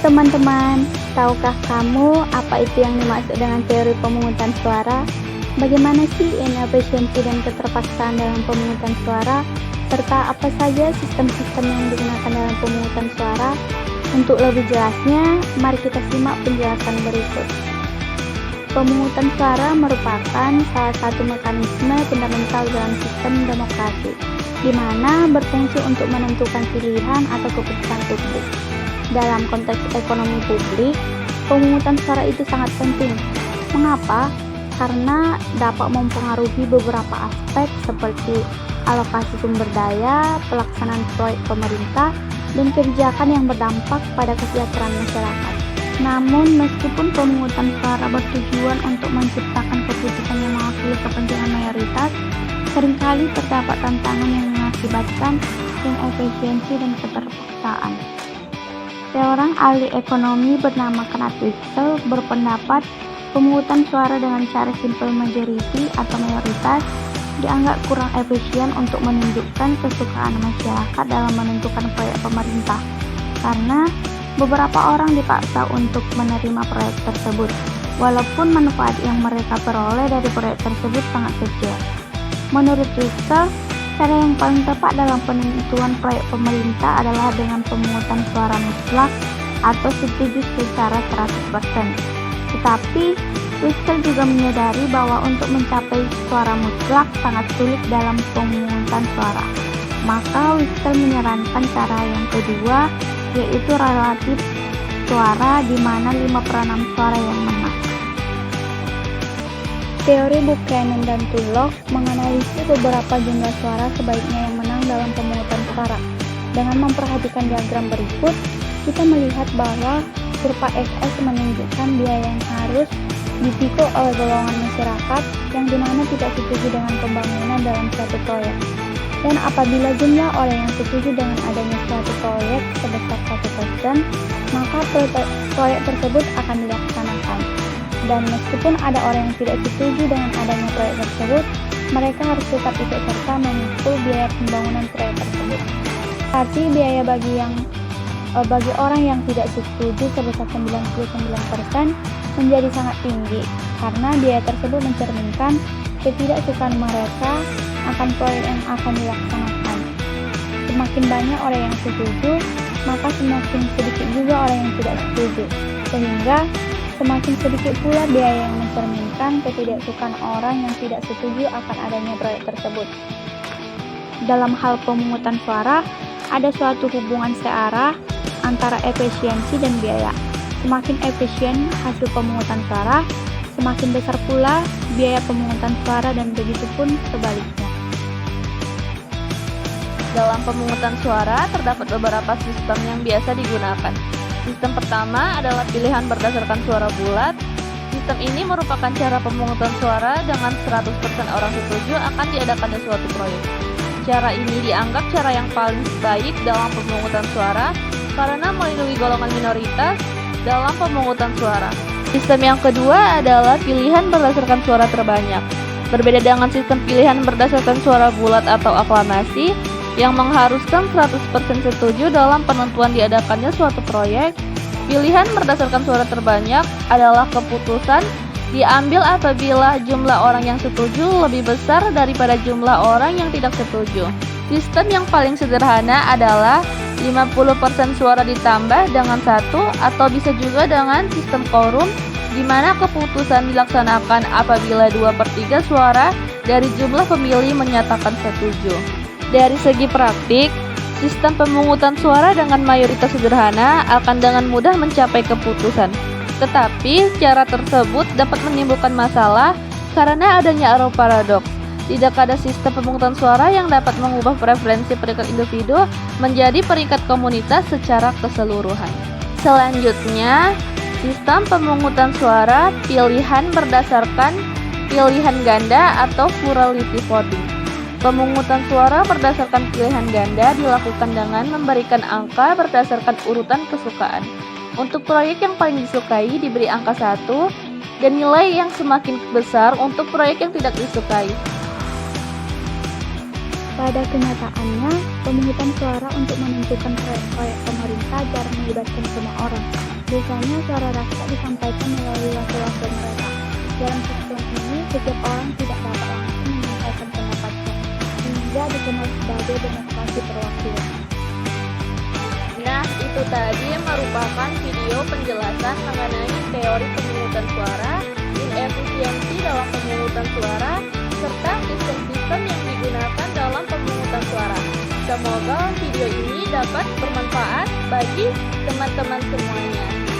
teman-teman, tahukah kamu apa itu yang dimaksud dengan teori pemungutan suara? Bagaimana sih inefisiensi dan keterpaksaan dalam pemungutan suara? Serta apa saja sistem-sistem yang digunakan dalam pemungutan suara? Untuk lebih jelasnya, mari kita simak penjelasan berikut. Pemungutan suara merupakan salah satu mekanisme fundamental dalam sistem demokrasi, di mana berfungsi untuk menentukan pilihan atau keputusan publik. Dalam konteks ekonomi publik, pemungutan suara itu sangat penting. Mengapa? Karena dapat mempengaruhi beberapa aspek seperti alokasi sumber daya, pelaksanaan proyek pemerintah, dan kebijakan yang berdampak pada kesejahteraan masyarakat. Namun, meskipun pemungutan suara bertujuan untuk menciptakan keputusan yang mewakili kepentingan mayoritas, seringkali terdapat tantangan yang mengakibatkan inefisiensi dan keterpaksaan. Seorang ahli ekonomi bernama Kenneth Witzel berpendapat pemungutan suara dengan cara simple majority atau mayoritas dianggap kurang efisien untuk menunjukkan kesukaan masyarakat dalam menentukan proyek pemerintah, karena beberapa orang dipaksa untuk menerima proyek tersebut, walaupun manfaat yang mereka peroleh dari proyek tersebut sangat kecil. Menurut Witzel, cara yang paling tepat dalam penentuan proyek pemerintah adalah dengan pemungutan suara mutlak atau setuju secara 100%. Tetapi, Witzel juga menyadari bahwa untuk mencapai suara mutlak sangat sulit dalam pemungutan suara. Maka Witzel menyarankan cara yang kedua, yaitu relatif suara, di mana 5/6 suara yang menang. Teori Buchanan dan Tulloch menganalisis beberapa jumlah suara sebaiknya yang menang dalam pemungutan suara. Dengan memperhatikan diagram berikut, kita melihat bahwa kurva XS menunjukkan biaya yang harus dipikul oleh golongan masyarakat yang dimana tidak setuju dengan pembangunan dalam suatu proyek. Dan apabila jumlah orang yang setuju dengan adanya suatu proyek sebesar 1%, maka proyek tersebut akan dilaksanakan. Dan meskipun ada orang yang tidak setuju dengan adanya proyek tersebut, mereka harus tetap ikut serta memikul biaya pembangunan proyek tersebut. Tapi biaya bagi orang yang tidak setuju sebesar 99% menjadi sangat tinggi, karena biaya tersebut mencerminkan ketidaksukaan mereka akan proyek yang akan dilaksanakan. Semakin banyak orang yang setuju, maka semakin sedikit juga orang yang tidak setuju, sehingga semakin sedikit pula biaya yang mencerminkan ketidaksukaan orang yang tidak setuju akan adanya proyek tersebut. Dalam hal pemungutan suara, ada suatu hubungan searah antara efisiensi dan biaya. Semakin efisien hasil pemungutan suara, semakin besar pula biaya pemungutan suara, dan begitu pun sebaliknya. Dalam pemungutan suara, terdapat beberapa sistem yang biasa digunakan. Sistem pertama adalah pilihan berdasarkan suara bulat. Sistem ini merupakan cara pemungutan suara dengan 100% orang setuju akan diadakannya suatu proyek. Cara ini dianggap cara yang paling baik dalam pemungutan suara karena melindungi golongan minoritas dalam pemungutan suara. Sistem yang kedua adalah pilihan berdasarkan suara terbanyak. Berbeda dengan sistem pilihan berdasarkan suara bulat atau aklamasi yang mengharuskan 100% setuju dalam penentuan diadakannya suatu proyek, pilihan berdasarkan suara terbanyak adalah keputusan diambil apabila jumlah orang yang setuju lebih besar daripada jumlah orang yang tidak setuju. Sistem yang paling sederhana adalah 50% suara ditambah dengan 1 atau bisa juga dengan sistem quorum, di mana keputusan dilaksanakan apabila 2/3 suara dari jumlah pemilih menyatakan setuju. Dari segi praktik, sistem pemungutan suara dengan mayoritas sederhana akan dengan mudah mencapai keputusan. Tetapi, cara tersebut dapat menimbulkan masalah karena adanya error paradoks. Tidak ada sistem pemungutan suara yang dapat mengubah preferensi peringkat individu menjadi peringkat komunitas secara keseluruhan. Selanjutnya, sistem pemungutan suara pilihan berdasarkan pilihan ganda atau plurality voting. Pemungutan suara berdasarkan pilihan ganda dilakukan dengan memberikan angka berdasarkan urutan kesukaan. Untuk proyek yang paling disukai diberi angka 1 dan nilai yang semakin besar untuk proyek yang tidak disukai. Pada kenyataannya, pemungutan suara untuk menentukan proyek-proyek pemerintah jarang melibatkan semua orang. Biasanya suara rakyat disampaikan melalui wakil-wakil mereka. Dalam sistem ini, setiap orang tidak dapat langsung menyampaikan pendapatnya, sehingga dikenal sebagai demokrasi perwakilan. Nah, itu tadi merupakan video penjelasan mengenai teori pemungutan suara, inefisiensi dalam pemungutan suara, serta sistem-sistem yang digunakan dalam pemungutan suara. Semoga video ini dapat bermanfaat bagi teman-teman semuanya.